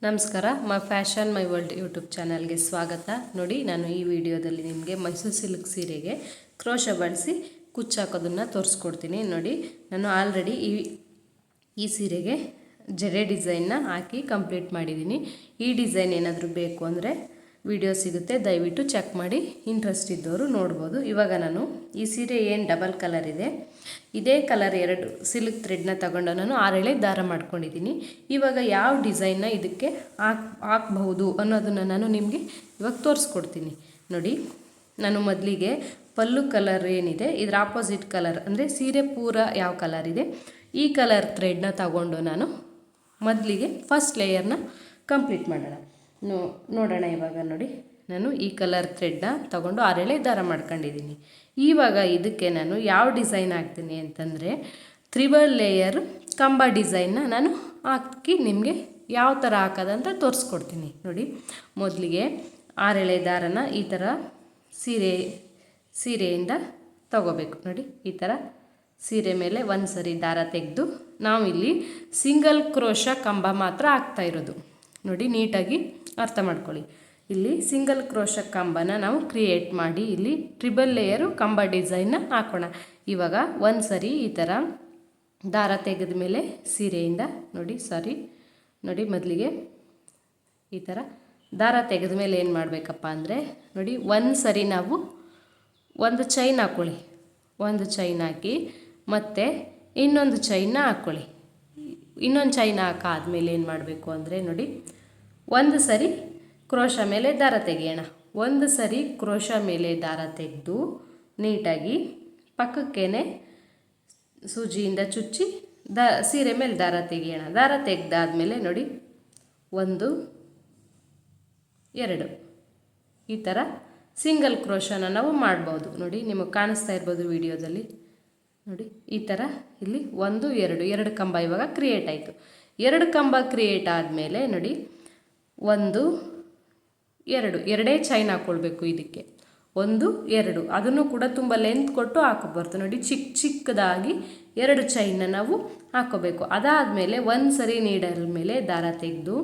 ನಮಸ್ಕಾರ. Fashion my world YouTube ಚಾನಲ್ಗೆ ಸ್ವಾಗತ. ನೋಡಿ, ನಾನು ಈ ವಿಡಿಯೋದಲ್ಲಿ ನಿಮಗೆ ಮೈಸೂರು ಸಿಲ್ಕ್ ಸೀರೆಗೆ ಕ್ರೋಶ ಬಳಸಿ ಕುಚ್ಚಾಕೋದನ್ನು ತೋರಿಸ್ಕೊಡ್ತೀನಿ. ನೋಡಿ, ನಾನು ಆಲ್ರೆಡಿ ಈ ಸೀರೆಗೆ ಜಡೆ ಡಿಸೈನ್ನ ಹಾಕಿ ಕಂಪ್ಲೀಟ್ ಮಾಡಿದ್ದೀನಿ. ಈ ಡಿಸೈನ್ ಏನಾದರೂ ಬೇಕು ಅಂದರೆ ವಿಡಿಯೋ ಸಿಗುತ್ತೆ, ದಯವಿಟ್ಟು ಚೆಕ್ ಮಾಡಿ. ಇಂಟ್ರೆಸ್ಟ್ ಇದ್ದವರು ನೋಡ್ಬೋದು. ಇವಾಗ ನಾನು ಈ ಸೀರೆ ಏನು ಡಬಲ್ ಕಲರ್ ಇದೆ, ಇದೇ ಕಲರ್ 2 ಸಿಲ್ಕ್ ಥ್ರೆಡ್ನ ತಗೊಂಡು ನಾನು 6 ಎಳೆ ದಾರ ಮಾಡ್ಕೊಂಡಿದ್ದೀನಿ. ಇವಾಗ ಯಾವ ಡಿಸೈನ್ನ ಇದಕ್ಕೆ ಹಾಕಬಹುದು ಅನ್ನೋದನ್ನು ನಾನು ನಿಮಗೆ ಇವಾಗ ತೋರಿಸ್ಕೊಡ್ತೀನಿ. ನೋಡಿ, ನಾನು ಮೊದಲಿಗೆ ಪಲ್ಲು ಕಲರ್ ಏನಿದೆ ಇದರ ಆಪೋಸಿಟ್ ಕಲರ್ ಅಂದರೆ ಸೀರೆ ಪೂರ ಯಾವ ಕಲರ್ ಇದೆ ಈ ಕಲರ್ ಥ್ರೆಡ್ನ ತಗೊಂಡು ನಾನು ಮೊದಲಿಗೆ ಫಸ್ಟ್ ಲೇಯರ್ನ ಕಂಪ್ಲೀಟ್ ಮಾಡೋಣ. ನೋಡೋಣ. ಇವಾಗ ನೋಡಿ, ನಾನು ಈ ಕಲರ್ ಥ್ರೆಡ್ನ ತಗೊಂಡು 6 ಎಳೆ ದಾರ ಮಾಡ್ಕೊಂಡಿದ್ದೀನಿ. ಇವಾಗ ಇದಕ್ಕೆ ನಾನು ಯಾವ ಡಿಸೈನ್ ಹಾಕ್ತೀನಿ ಅಂತಂದರೆ 3 ಲೇಯರ್ ಕಂಬ ಡಿಸೈನ್ನ ನಾನು ಹಾಕಿ ನಿಮಗೆ ಯಾವ ಥರ ಹಾಕೋದಂತ ತೋರಿಸ್ಕೊಡ್ತೀನಿ. ನೋಡಿ, ಮೊದಲಿಗೆ 6 ಎಳೆ ದಾರನ ಈ ಥರ ಸೀರೆಯಿಂದ ತಗೋಬೇಕು. ನೋಡಿ, ಈ ಥರ ಸೀರೆ ಮೇಲೆ ಒಂದು ಸರಿ ದಾರ ತೆಗೆದು ನಾವಿಲ್ಲಿ ಸಿಂಗಲ್ ಕ್ರೋಶ ಕಂಬ ಮಾತ್ರ ಹಾಕ್ತಾ ಇರೋದು. ನೋಡಿ, ನೀಟಾಗಿ ಅರ್ಥ ಮಾಡ್ಕೊಳ್ಳಿ. ಇಲ್ಲಿ ಸಿಂಗಲ್ ಕ್ರೋಶ ಕಂಬನ ನಾವು ಕ್ರಿಯೇಟ್ ಮಾಡಿ ಇಲ್ಲಿ 3 ಲೇಯರು ಕಂಬ ಡಿಸೈನ್ನ ಹಾಕೋಣ. ಇವಾಗ ಒಂದು ಸರಿ ಈ ಥರ ದಾರ ತೆಗೆದ ಮೇಲೆ ಸೀರೆಯಿಂದ ನೋಡಿ ಮೊದಲಿಗೆ ಈ ಥರ ದಾರ ತೆಗೆದ ಮೇಲೆ ಏನು ಮಾಡಬೇಕಪ್ಪ ಅಂದರೆ, ನೋಡಿ, ಒಂದು ಸರಿ ನಾವು ಒಂದು ಚೈನ್ ಹಾಕ್ಕೊಳ್ಳಿ. ಒಂದು ಚೈನ್ ಹಾಕಿ ಮತ್ತು ಇನ್ನೊಂದು ಚೈನ್ನ ಹಾಕ್ಕೊಳ್ಳಿ. ಇನ್ನೊಂದು ಚೈನ್ ಹಾಕಾದ್ಮೇಲೆ ಏನು ಮಾಡಬೇಕು ಅಂದರೆ, ನೋಡಿ, ಒಂದು ಸರಿ ಕ್ರೋಶ ಮೇಲೆ ದಾರ ತೆಗೆಯೋಣ. ಒಂದು ಸರಿ ಕ್ರೋಶ ಮೇಲೆ ದಾರ ತೆಗೆದು ನೀಟಾಗಿ ಪಕ್ಕಕ್ಕೇನೆ ಸೂಜಿಯಿಂದ ಚುಚ್ಚಿ ಸೀರೆ ಮೇಲೆ ದಾರ ತೆಗೆಯೋಣ. ದಾರ ತೆಗೆದಾದ್ಮೇಲೆ ನೋಡಿ, 1 2 ಈ ಥರ ಸಿಂಗಲ್ ಕ್ರೋಶನ ನಾವು ಮಾಡ್ಬೋದು. ನೋಡಿ, ನಿಮಗೆ ಕಾಣಿಸ್ತಾ ಇರ್ಬೋದು ವಿಡಿಯೋದಲ್ಲಿ. ನೋಡಿ, ಈ ಥರ ಇಲ್ಲಿ 1 2 ಕಂಬ ಇವಾಗ ಕ್ರಿಯೇಟ್ ಆಯಿತು. 2 ಕಂಬ ಕ್ರಿಯೇಟ್ ಆದಮೇಲೆ ನೋಡಿ, 1 2 ಎರಡೇ ಚೈನ್ ಹಾಕ್ಕೊಳ್ಬೇಕು. ಇದಕ್ಕೆ 1 2 ಅದನ್ನು ಕೂಡ ತುಂಬ ಲೆಂತ್ ಕೊಟ್ಟು ಹಾಕೋಬಾರ್ದು. ನೋಡಿ, ಚಿಕ್ಕದಾಗಿ 2 ಚೈನ್ನ ನಾವು ಹಾಕೋಬೇಕು. ಅದಾದಮೇಲೆ ಒಂದು ಸರಿ ನೀಡಲ್ ಮೇಲೆ ದಾರ ತೆಗೆದು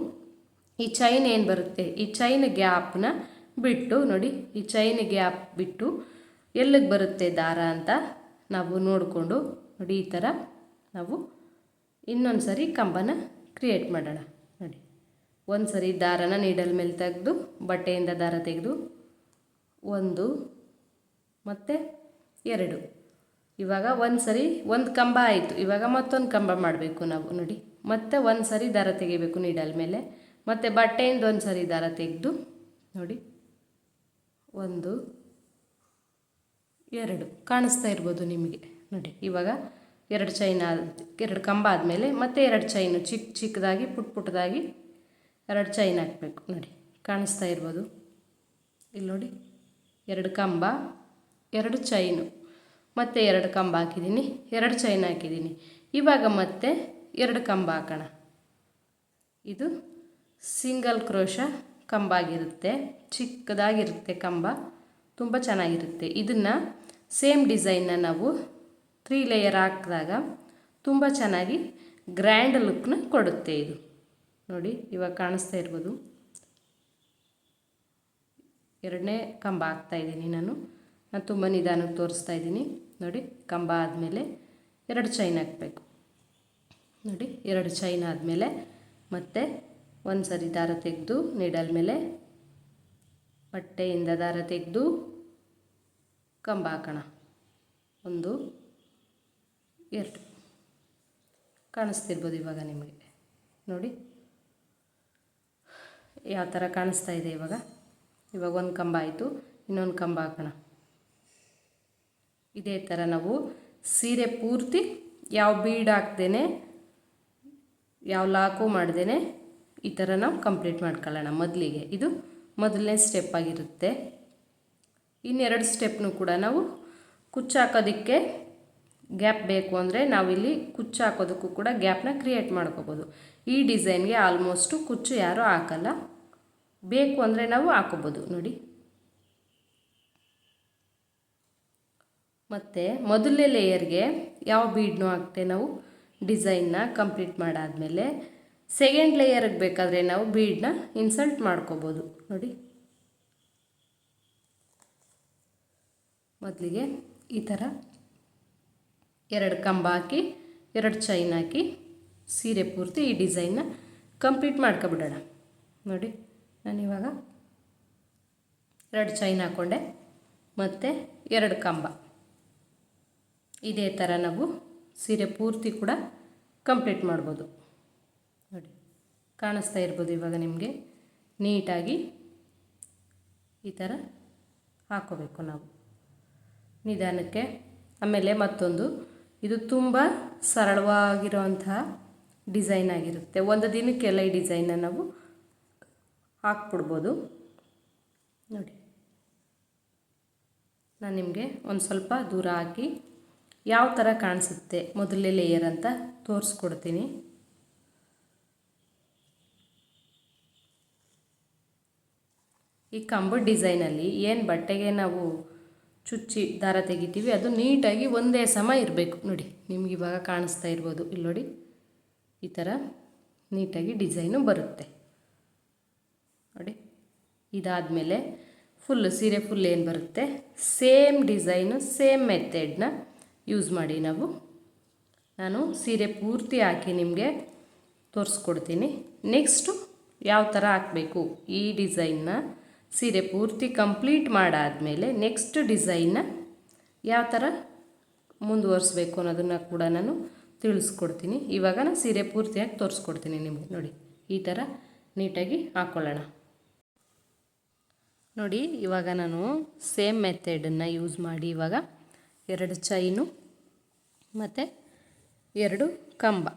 ಈ ಚೈನ್ ಏನು ಬರುತ್ತೆ ಈ ಚೈನ್ ಗ್ಯಾಪ್ನ ಬಿಟ್ಟು, ನೋಡಿ, ಈ ಚೈನ್ ಗ್ಯಾಪ್ ಬಿಟ್ಟು ಎಲ್ಲಿಗೆ ಬರುತ್ತೆ ದಾರ ಅಂತ ನಾವು ನೋಡಿಕೊಂಡು, ನೋಡಿ, ಈ ಥರ ನಾವು ಇನ್ನೊಂದು ಸರಿ ಕಂಬನ ಕ್ರಿಯೇಟ್ ಮಾಡೋಣ. ನೋಡಿ, ಒಂದು ಸರಿ ದಾರನ ನೀಡಲ್ ಮೇಲೆ ತೆಗೆದು ಬಟ್ಟೆಯಿಂದ ದಾರ ತೆಗೆದು 1 ಮತ್ತು 2 ಇವಾಗ ಒಂದು ಸರಿ ಒಂದು ಕಂಬ ಆಯಿತು. ಇವಾಗ ಮತ್ತೊಂದು ಕಂಬ ಮಾಡಬೇಕು ನಾವು. ನೋಡಿ, ಮತ್ತೆ ಒಂದು ಸರಿ ದಾರ ತೆಗಿಬೇಕು ನೀಡಲ್ ಮೇಲೆ, ಮತ್ತು ಬಟ್ಟೆಯಿಂದ ಒಂದು ಸರಿ ದಾರ ತೆಗೆದು ನೋಡಿ 1 2 ಕಾಣಿಸ್ತಾ ಇರ್ಬೋದು ನಿಮಗೆ. ನೋಡಿ, ಇವಾಗ 2 ಕಂಬ ಆದಮೇಲೆ ಮತ್ತೆ 2 ಚೈನು ಚಿಕ್ಕದಾಗಿ ಪುಟ್ಟದಾಗಿ 2 ಚೈನ್ ಹಾಕಬೇಕು. ನೋಡಿ, ಕಾಣಿಸ್ತಾ ಇರ್ಬೋದು ಇಲ್ಲಿ. ನೋಡಿ, 2 ಕಂಬ 2 ಚೈನು ಮತ್ತು 2 ಕಂಬ ಹಾಕಿದ್ದೀನಿ, 2 ಚೈನ್ ಹಾಕಿದ್ದೀನಿ. ಇವಾಗ ಮತ್ತೆ 2 ಕಂಬ ಹಾಕೋಣ. ಇದು ಸಿಂಗಲ್ ಕ್ರೋಶ ಕಂಬ ಆಗಿರುತ್ತೆ, ಚಿಕ್ಕದಾಗಿರುತ್ತೆ ಕಂಬ, ತುಂಬ ಚೆನ್ನಾಗಿರುತ್ತೆ. ಇದನ್ನು ಸೇಮ್ ಡಿಸೈನ್ನ ನಾವು 3 ಲೇಯರ್ ಹಾಕಿದಾಗ ತುಂಬ ಚೆನ್ನಾಗಿ ಗ್ರ್ಯಾಂಡ್ ಲುಕ್ನ ಕೊಡುತ್ತೆ ಇದು. ನೋಡಿ, ಇವಾಗ ಕಾಣಿಸ್ತಾ ಇರ್ಬೋದು. 2ನೇ ಕಂಬ ಹಾಕ್ತಾಯಿದ್ದೀನಿ. ನಾನು ತುಂಬ ನಿಧಾನಕ್ಕೆ ತೋರಿಸ್ತಾ ಇದ್ದೀನಿ. ನೋಡಿ, ಕಂಬ ಆದಮೇಲೆ 2 ಚೈನ್ ಹಾಕಬೇಕು. ನೋಡಿ, 2 ಚೈನ್ ಆದಮೇಲೆ ಮತ್ತೆ ಒಂದು ಸರಿ ದಾರ ತೆಗೆದು ನೀಡಲ್ ಮೇಲೆ ಬಟ್ಟೆಯಿಂದ ದಾರ ತೆಗೆದು ಕಂಬ ಹಾಕೋಣ. 1 2 ಕಾಣಿಸ್ತಿರ್ಬೋದು ಇವಾಗ ನಿಮಗೆ. ನೋಡಿ ಯಾವ ಥರ ಕಾಣಿಸ್ತಾ ಇದೆ ಇವಾಗ. ಒಂದು ಕಂಬ ಆಯಿತು, ಇನ್ನೊಂದು ಕಂಬ ಹಾಕೋಣ. ಇದೇ ಥರ ನಾವು ಸೀರೆ ಪೂರ್ತಿ ಯಾವ ಬೀಡ್ ಹಾಕ್ದೇನೆ ಯಾವ ಲಾಕು ಮಾಡ್ದೇನೆ ಈ ಥರ ನಾವು ಕಂಪ್ಲೀಟ್ ಮಾಡ್ಕೊಳ್ಳೋಣ. ಮೊದಲಿಗೆ ಇದು ಮೊದಲನೇ ಸ್ಟೆಪ್ ಆಗಿರುತ್ತೆ. ಇನ್ನೆರಡು ಸ್ಟೆಪ್ನು ಕೂಡ ನಾವು ಕುಚ್ಚು ಹಾಕೋದಕ್ಕೆ ಗ್ಯಾಪ್ ಬೇಕು ಅಂದರೆ ನಾವಿಲ್ಲಿ ಕುಚ್ಚು ಹಾಕೋದಕ್ಕೂ ಕೂಡ ಗ್ಯಾಪ್ನ ಕ್ರಿಯೇಟ್ ಮಾಡ್ಕೋಬೋದು. ಈ ಡಿಸೈನ್ಗೆ ಆಲ್ಮೋಸ್ಟು ಕುಚ್ಚು ಯಾರೂ ಹಾಕಲ್ಲ, ಬೇಕು ಅಂದರೆ ನಾವು ಹಾಕೋಬೋದು. ನೋಡಿ, ಮತ್ತು ಮೊದಲನೇ ಲೇಯರ್ಗೆ ಯಾವ ಬೀಡ್ನೂ ಹಾಕ್ತೆ ನಾವು ಡಿಸೈನ್ನ ಕಂಪ್ಲೀಟ್ ಮಾಡಾದಮೇಲೆ ಸೆಕೆಂಡ್ ಲೇಯರ್ಗೆ ಬೇಕಾದರೆ ನಾವು ಬೀಡನ್ನ ಇನ್ಸರ್ಟ್ ಮಾಡ್ಕೋಬೋದು. ನೋಡಿ, ಮೊದಲಿಗೆ ಈ ಥರ 2 ಕಂಬ ಹಾಕಿ 2 ಚೈನ್ ಹಾಕಿ ಸೀರೆ ಪೂರ್ತಿ ಈ ಡಿಸೈನ್ನ ಕಂಪ್ಲೀಟ್ ಮಾಡ್ಕೊಬಿಡೋಣ. ನೋಡಿ, ನಾನಿವಾಗ 2 ಚೈನ್ ಹಾಕ್ಕೊಂಡೆ ಮತ್ತು 2 ಕಂಬ. ಇದೇ ಥರ ನಾವು ಸೀರೆ ಪೂರ್ತಿ ಕೂಡ ಕಂಪ್ಲೀಟ್ ಮಾಡ್ಬೋದು. ನೋಡಿ, ಕಾಣಿಸ್ತಾ ಇರ್ಬೋದು ಇವಾಗ ನಿಮಗೆ. ನೀಟಾಗಿ ಈ ಥರ ಹಾಕೋಬೇಕು ನಾವು ನಿಧಾನಕ್ಕೆ. ಆಮೇಲೆ ಮತ್ತೊಂದು, ಇದು ತುಂಬ ಸರಳವಾಗಿರುವಂತಹ ಡಿಸೈನ್ ಆಗಿರುತ್ತೆ. ಒಂದು ದಿನಕ್ಕೆಲ್ಲ ಈ ಡಿಸೈನ್ನ ನಾವು ಹಾಕ್ಬಿಡ್ಬೋದು. ನೋಡಿ, ನಾನು ನಿಮಗೆ ಒಂದು ಸ್ವಲ್ಪ ದೂರ ಹಾಕಿ ಯಾವ ಥರ ಕಾಣಿಸುತ್ತೆ ಮೊದಲನೇ ಲೇಯರ್ ಅಂತ ತೋರಿಸ್ಕೊಡ್ತೀನಿ. ಈ ಕಂಬದ ಡಿಸೈನಲ್ಲಿ ಏನು ಬಟ್ಟೆಗೆ ನಾವು ಚುಚ್ಚಿ ದಾರ ತೆಗಿತೀವಿ ಅದು ನೀಟಾಗಿ ಒಂದೇ ಸಮ ಇರಬೇಕು. ನೋಡಿ, ನಿಮ್ಗೆ ಇವಾಗ ಕಾಣಿಸ್ತಾ ಇರ್ಬೋದು. ಇಲ್ಲಿ ನೋಡಿ, ಈ ಥರ ನೀಟಾಗಿ ಡಿಸೈನು ಬರುತ್ತೆ. ನೋಡಿ, ಇದಾದಮೇಲೆ ಸೀರೆ ಫುಲ್ ಏನು ಬರುತ್ತೆ ಸೇಮ್ ಡಿಸೈನು ಸೇಮ್ ಮೆಥಡ್ನ ಯೂಸ್ ಮಾಡಿ ನಾನು ಸೀರೆ ಪೂರ್ತಿ ಹಾಕಿ ನಿಮಗೆ ತೋರಿಸ್ಕೊಡ್ತೀನಿ. ನೆಕ್ಸ್ಟು ಯಾವ ಥರ ಹಾಕಬೇಕು ಈ ಡಿಸೈನ್ನ ಸೀರೆ ಪೂರ್ತಿ ಕಂಪ್ಲೀಟ್ ಮಾಡಾದಮೇಲೆ ನೆಕ್ಸ್ಟ್ ಡಿಸೈನ್ನ ಯಾವ ಥರ ಮುಂದುವರಿಸ್ಬೇಕು ಅನ್ನೋದನ್ನು ಕೂಡ ನಾನು ತಿಳಿಸ್ಕೊಡ್ತೀನಿ. ಇವಾಗ ನಾನು ಸೀರೆ ಪೂರ್ತಿಯಾಗಿ ತೋರಿಸ್ಕೊಡ್ತೀನಿ ನಿಮಗೆ. ನೋಡಿ, ಈ ಥರ ನೀಟಾಗಿ ಹಾಕ್ಕೊಳ್ಳೋಣ. ನೋಡಿ, ಇವಾಗ ನಾನು ಸೇಮ್ ಮೆಥಡನ್ನು ಯೂಸ್ ಮಾಡಿ ಇವಾಗ 2 ಚೈನು ಮತ್ತು 2 ಕಂಬ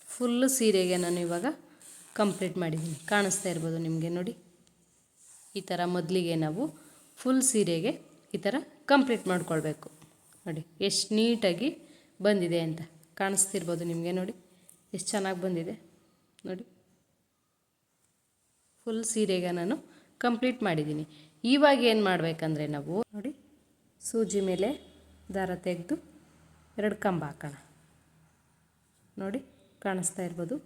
ಫುಲ್ಲು ಸೀರೆಗೆ ನಾನು ಇವಾಗ ಕಂಪ್ಲೀಟ್ ಮಾಡಿದ್ದೀನಿ. ಕಾಣಿಸ್ತಾ ಇರ್ಬೋದು ನಿಮಗೆ. ನೋಡಿ, ಈ ಥರ ಮೊದಲಿಗೆ ನಾವು ಫುಲ್ ಸೀರೆಗೆ ಈ ಥರ ಕಂಪ್ಲೀಟ್ ಮಾಡ್ಕೊಳ್ಬೇಕು. ನೋಡಿ, ಎಷ್ಟು ನೀಟಾಗಿ ಬಂದಿದೆ ಅಂತ ಕಾಣಿಸ್ತಿರ್ಬೋದು ನಿಮಗೆ. ನೋಡಿ, ಎಷ್ಟು ಚೆನ್ನಾಗಿ ಬಂದಿದೆ. ನೋಡಿ, ಫುಲ್ ಸೀರೆಗೆ ನಾನು ಕಂಪ್ಲೀಟ್ ಮಾಡಿದ್ದೀನಿ. ಇವಾಗ ಏನು ಮಾಡಬೇಕಂದ್ರೆ ನಾವು ನೋಡಿ, ಸೂಜಿ ಮೇಲೆ ದಾರ ತೆಗೆದು 2 ಕಂಬ ಹಾಕೋಣ. ನೋಡಿ, ಕಾಣಿಸ್ತಾ ಇರ್ಬೋದು.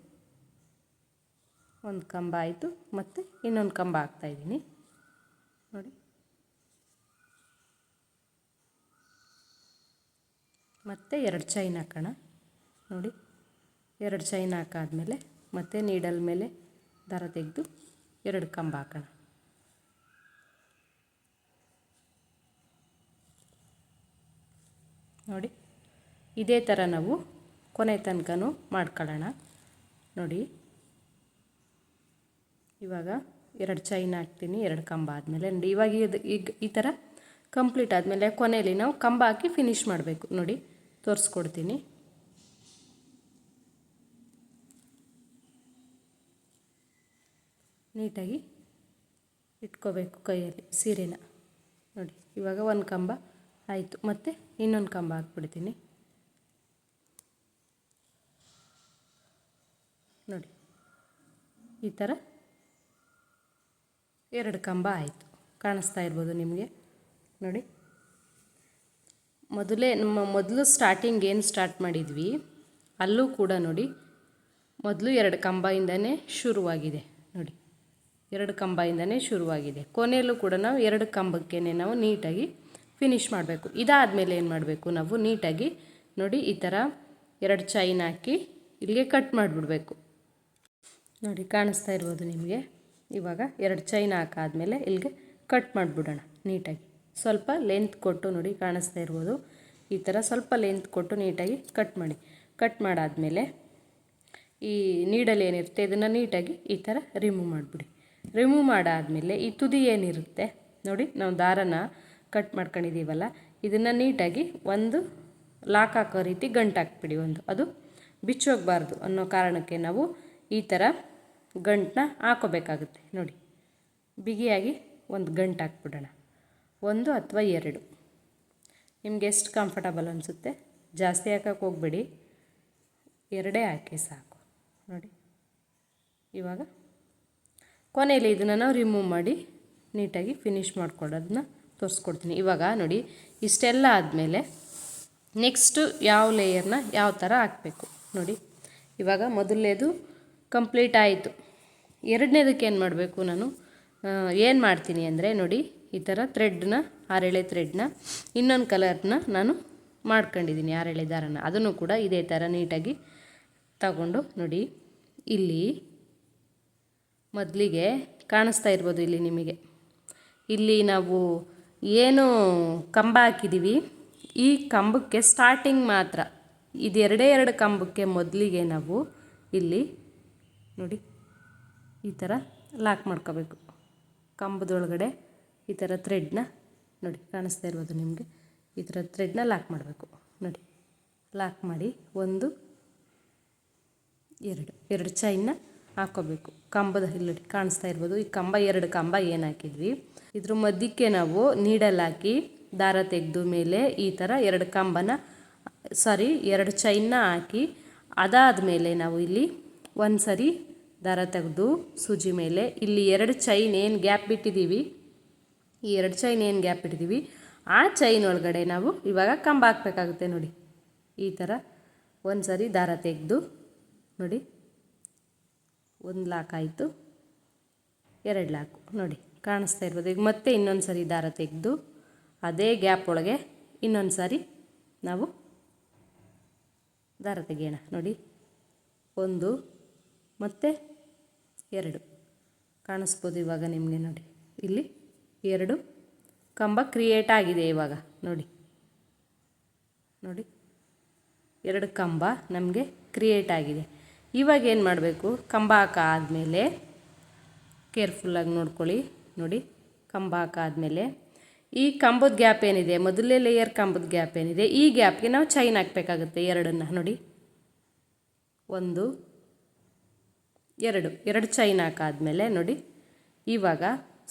ಒಂದು ಕಂಬ ಆಯಿತು ಮತ್ತು ಇನ್ನೊಂದು ಕಂಬ ಹಾಕ್ತಾಯಿದ್ದೀನಿ. ನೋಡಿ, ಮತ್ತು 2 ಚೈನ್ ಹಾಕೋಣ. ನೋಡಿ, 2 ಚೈನ್ ಹಾಕಾದ್ಮೇಲೆ ಮತ್ತೆ ನೀಡಲ್ ಮೇಲೆ ದಾರ ತೆಗೆದು 2 ಕಂಬ ಹಾಕೋಣ. ನೋಡಿ, ಇದೇ ಥರ ನಾವು ಕೊನೆ ತನಕನೂ ಮಾಡ್ಕೊಳ್ಳೋಣ. ನೋಡಿ, ಇವಾಗ 2 ಚೈನ್ ಹಾಕ್ತೀನಿ 2 ಕಂಬ ಆದಮೇಲೆ. ನೋಡಿ, ಇವಾಗ ಈಗ ಈ ಥರ ಕಂಪ್ಲೀಟ್ ಆದಮೇಲೆ ಕೊನೆಯಲ್ಲಿ ನಾವು ಕಂಬ ಹಾಕಿ ಫಿನಿಷ್ ಮಾಡಬೇಕು. ನೋಡಿ, ತೋರಿಸ್ಕೊಡ್ತೀನಿ. ನೀಟಾಗಿ ಇಟ್ಕೋಬೇಕು ಕೈಯಲ್ಲಿ ಸೀರೆನ. ನೋಡಿ, ಇವಾಗ 1 ಕಂಬ ಆಯಿತು ಮತ್ತು ಇನ್ನೊಂದು ಕಂಬ ಹಾಕ್ಬಿಡ್ತೀನಿ. ನೋಡಿ, ಈ ಥರ 2 ಕಂಬ ಆಯಿತು. ಕಾಣಿಸ್ತಾ ಇರ್ಬೋದು ನಿಮಗೆ. ನೋಡಿ, ಮೊದಲು ಸ್ಟಾರ್ಟಿಂಗ್ ಏನು ಸ್ಟಾರ್ಟ್ ಮಾಡಿದ್ವಿ ಅಲ್ಲೂ ಕೂಡ ನೋಡಿ ಮೊದಲು 2 ಕಂಬದಿಂದನೇ ಶುರುವಾಗಿದೆ. ನೋಡಿ, 2 ಕಂಬದಿಂದನೇ ಶುರುವಾಗಿದೆ. ಕೊನೆಯಲ್ಲೂ ಕೂಡ ನಾವು 2 ಕಂಬಕ್ಕೆ ನಾವು ನೀಟಾಗಿ ಫಿನಿಷ್ ಮಾಡಬೇಕು. ಇದಾದಮೇಲೆ ಏನು ಮಾಡಬೇಕು ನಾವು ನೀಟಾಗಿ ನೋಡಿ ಈ ಥರ 2 ಚೈನ್ ಹಾಕಿ ಇಲ್ಲಿಗೆ ಕಟ್ ಮಾಡಿಬಿಡ್ಬೇಕು. ನೋಡಿ, ಕಾಣಿಸ್ತಾ ಇರ್ಬೋದು ನಿಮಗೆ. ಇವಾಗ 2 ಚೈನ್ ಹಾಕಾದ್ಮೇಲೆ ಇಲ್ಲಿಗೆ ಕಟ್ ಮಾಡಿಬಿಡೋಣ ನೀಟಾಗಿ. ಸ್ವಲ್ಪ ಲೆಂತ್ ಕೊಟ್ಟು ನೋಡಿ, ಕಾಣಿಸ್ತಾ ಇರ್ಬೋದು. ಈ ಥರ ಸ್ವಲ್ಪ ಲೆಂತ್ ಕೊಟ್ಟು ನೀಟಾಗಿ ಕಟ್ ಮಾಡಿ. ಕಟ್ ಮಾಡಾದಮೇಲೆ ಈ ನೀಡಲ್ ಏನಿರುತ್ತೆ ಇದನ್ನು ನೀಟಾಗಿ ಈ ಥರ ರಿಮೂವ್ ಮಾಡಿಬಿಡಿ. ರಿಮೂವ್ ಮಾಡಾದಮೇಲೆ ಈ ತುದಿ ಏನಿರುತ್ತೆ ನೋಡಿ, ನಾವು ದಾರನ ಕಟ್ ಮಾಡ್ಕೊಂಡಿದ್ದೀವಲ್ಲ ಇದನ್ನು ನೀಟಾಗಿ ಒಂದು ಲಾಕ್ ಹಾಕೋ ರೀತಿ ಗಂಟು ಹಾಕ್ಬಿಡಿ. ಅದು ಬಿಚ್ಚೋಗಬಾರ್ದು ಅನ್ನೋ ಕಾರಣಕ್ಕೆ ನಾವು ಈ ಥರ ಗಂಟನ್ನ ಹಾಕೋಬೇಕಾಗುತ್ತೆ. ನೋಡಿ, ಬಿಗಿಯಾಗಿ ಒಂದು ಗಂಟು ಹಾಕ್ಬಿಡೋಣ. 1 ಅಥವಾ 2 ನಿಮ್ಗೆ ಎಷ್ಟು ಕಂಫರ್ಟಬಲ್ ಅನಿಸುತ್ತೆ. ಜಾಸ್ತಿ ಹಾಕೋಕ್ಕೆ ಹೋಗಬೇಡಿ, 2 ಹಾಕಿ ಸಾಕು. ನೋಡಿ, ಇವಾಗ ಕೊನೆಯಲ್ಲಿ ಇದನ್ನು ನಾವು ರಿಮೂವ್ ಮಾಡಿ ನೀಟಾಗಿ ಫಿನಿಷ್ ಮಾಡ್ಕೊಳ್ಳೋದನ್ನ ತೋರಿಸ್ಕೊಡ್ತೀನಿ. ಇವಾಗ ನೋಡಿ, ಇಷ್ಟೆಲ್ಲ ಆದಮೇಲೆ ನೆಕ್ಸ್ಟು ಯಾವ ಲೇಯರ್ನ ಯಾವ ಥರ ಹಾಕಬೇಕು ನೋಡಿ. ಇವಾಗ ಮೊದಲನೇದು ಕಂಪ್ಲೀಟ್ ಆಯಿತು. ಎರಡನೇದಕ್ಕೆ ಏನು ಮಾಡಬೇಕು ನಾನು ಏನು ಮಾಡ್ತೀನಿ ಅಂದರೆ ನೋಡಿ, ಈ ಥರ ಥ್ರೆಡ್ನ, ಆರೆಳೆ ಥ್ರೆಡ್ನ ಇನ್ನೊಂದು ಕಲರ್ನ ನಾನು ಮಾಡ್ಕೊಂಡಿದ್ದೀನಿ, ಆರೆಳೆ ದಾರನ. ಅದನ್ನು ಕೂಡ ಇದೇ ಥರ ನೀಟಾಗಿ ತಗೊಂಡು ನೋಡಿ, ಇಲ್ಲಿ ಮೊದಲಿಗೆ ಕಾಣಿಸ್ತಾ ಇರ್ಬೋದು, ಇಲ್ಲಿ ನಿಮಗೆ ಇಲ್ಲಿ ನಾವು ಏನು ಕಂಬ ಹಾಕಿದ್ದೀವಿ, ಈ ಕಂಬಕ್ಕೆ ಸ್ಟಾರ್ಟಿಂಗ್ ಮಾತ್ರ, ಇದು ಎರಡು ಕಂಬಕ್ಕೆ ಮೊದಲಿಗೆ ನಾವು ಇಲ್ಲಿ ನೋಡಿ ಈ ಥರ ಲಾಕ್ ಮಾಡ್ಕೋಬೇಕು. ಕಂಬದೊಳಗಡೆ ಈ ಥರ ಥ್ರೆಡ್ನ ನೋಡಿ ಕಾಣಿಸ್ತಾ ಇರ್ಬೋದು ನಿಮಗೆ, ಈ ಥರ ಥ್ರೆಡ್ನ ಲಾಕ್ ಮಾಡಬೇಕು ನೋಡಿ. ಲಾಕ್ ಮಾಡಿ ಎರಡು ಚೈನ್ನ ಹಾಕ್ಕೋಬೇಕು ಕಂಬದ. ಇಲ್ಲಿ ಕಾಣಿಸ್ತಾ ಇರ್ಬೋದು, ಈ ಕಂಬ, ಎರಡು ಕಂಬ ಏನು ಹಾಕಿದ್ವಿ ಇದ್ರ ಮಧ್ಯಕ್ಕೆ ನಾವು ನೀಡಲ್ ಹಾಕಿ ದಾರ ತೆಗೆದು ಮೇಲೆ ಈ ಥರ ಎರಡು ಚೈನ್ನ ಹಾಕಿ, ಅದಾದಮೇಲೆ ನಾವು ಇಲ್ಲಿ ಒಂದು ಸರಿ ದಾರ ತೆಗೆದು ಸೂಜಿ ಮೇಲೆ ಇಲ್ಲಿ ಎರಡು ಚೈನ್ ಏನು ಗ್ಯಾಪ್ ಬಿಟ್ಟಿದ್ದೀವಿ, ಈ ಎರಡು ಚೈನ್ ಏನು ಗ್ಯಾಪ್ ಬಿಟ್ಟಿದ್ದೀವಿ ಆ ಚೈನ್ ಒಳಗಡೆ ನಾವು ಇವಾಗ ಕಂಬ ಹಾಕಬೇಕಾಗುತ್ತೆ ನೋಡಿ. ಈ ಥರ ಒಂದು ಸರಿ ದಾರ ತೆಗೆದು ನೋಡಿ, ಒಂದು ಲಾಕ್ ಆಯಿತು, ಎರಡು ಲಾಕು ನೋಡಿ ಕಾಣಿಸ್ತಾ ಇರ್ಬೋದು. ಈಗ ಮತ್ತೆ ಇನ್ನೊಂದು ಸರಿ ದಾರ ತೆಗೆದು ಅದೇ ಗ್ಯಾಪ್ ಒಳಗೆ ಇನ್ನೊಂದು ಸಾರಿ ನಾವು ದಾರ ತೆಗೆಯೋಣ ನೋಡಿ. 1 ಮತ್ತು 2 ಕಾಣಿಸ್ಬೋದು ಇವಾಗ ನಿಮಗೆ ನೋಡಿ. ಇಲ್ಲಿ 2 ಕಂಬ ಕ್ರಿಯೇಟ್ ಆಗಿದೆ ಇವಾಗ ನೋಡಿ. 2 ಕಂಬ ನಮಗೆ ಕ್ರಿಯೇಟ್ ಆಗಿದೆ. ಇವಾಗ ಏನು ಮಾಡಬೇಕು, ಕಂಬ ಹಾಕಾದ್ಮೇಲೆ ಕೇರ್ಫುಲ್ಲಾಗಿ ನೋಡ್ಕೊಳ್ಳಿ ನೋಡಿ. ಕಂಬ ಹಾಕಾದ್ಮೇಲೆ ಈ ಕಂಬದ ಗ್ಯಾಪ್ ಏನಿದೆ, ಮೊದಲನೇ ಲೇಯರ್ ಕಂಬದ ಗ್ಯಾಪ್ ಏನಿದೆ, ಈ ಗ್ಯಾಪ್ಗೆ ನಾವು ಚೈನ್ ಹಾಕಬೇಕಾಗುತ್ತೆ. ಎರಡನ್ನು ನೋಡಿ, 1 2 ಚೈನ್ ಹಾಕಾದ್ಮೇಲೆ ನೋಡಿ, ಇವಾಗ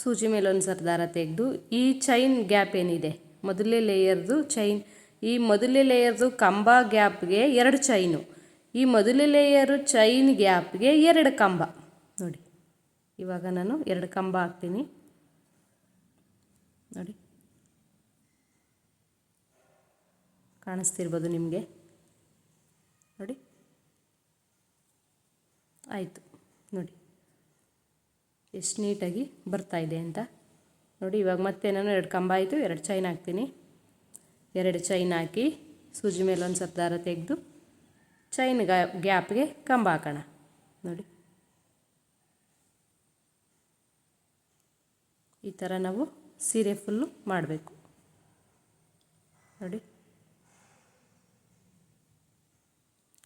ಸೂಜಿ ಮೇಲೆ ಒಂದು ಸರಿ ದಾರ ತೆಗೆದು ಈ ಚೈನ್ ಗ್ಯಾಪ್ ಏನಿದೆ, ಮೊದಲನೇ ಲೇಯರ್ದು ಚೈನ್, ಈ ಮೊದಲನೇ ಲೇಯರ್ದು ಕಂಬ ಗ್ಯಾಪ್ಗೆ 2 ಚೈನು, ಈ ಮೊದಲನೇ ಲೇಯರು ಚೈನ್ ಗ್ಯಾಪ್ಗೆ 2 ಕಂಬ ನೋಡಿ. ಇವಾಗ ನಾನು 2 ಕಂಬ ಹಾಕ್ತೀನಿ ನೋಡಿ, ಕಾಣಿಸ್ತಿರ್ಬೋದು ನಿಮಗೆ ನೋಡಿ. ಆಯಿತು ನೋಡಿ ಎಷ್ಟು ನೀಟಾಗಿ ಬರ್ತಾಯಿದೆ ಅಂತ ನೋಡಿ. ಇವಾಗ ಮತ್ತೆ ನಾನು 2 ಕಂಬ ಆಯಿತು, 2 ಚೈನ್ ಹಾಕ್ತೀನಿ. 2 ಚೈನ್ ಹಾಕಿ ಸೂಜಿ ಮೇಲೆ ಒಂದು ಸ್ವಲ್ಪ ದಾರ ತೆಗೆದು ಚೈನ್ ಗ್ಯಾಪ್ಗೆ ಕಂಬ ಹಾಕೋಣ ನೋಡಿ. ಈ ಥರ ನಾವು ಸೀರೆ ಫುಲ್ಲು ಮಾಡಬೇಕು ನೋಡಿ.